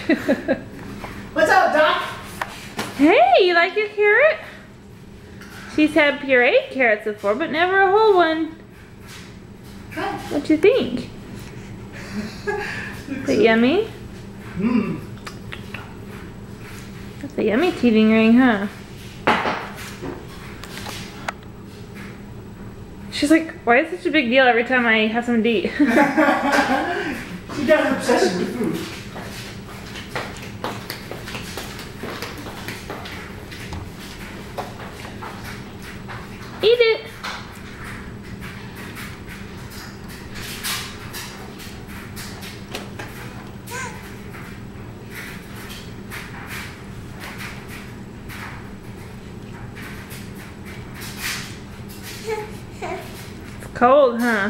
What's up, Doc? Hey, you like your carrot? She's had pureed carrots before, but never a whole one. What you think? Is it yummy? Mmm. That's a yummy teething ring, huh? She's like, why is it such a big deal every time I have something to eat? She got an obsession with food. Eat it. It's cold, huh?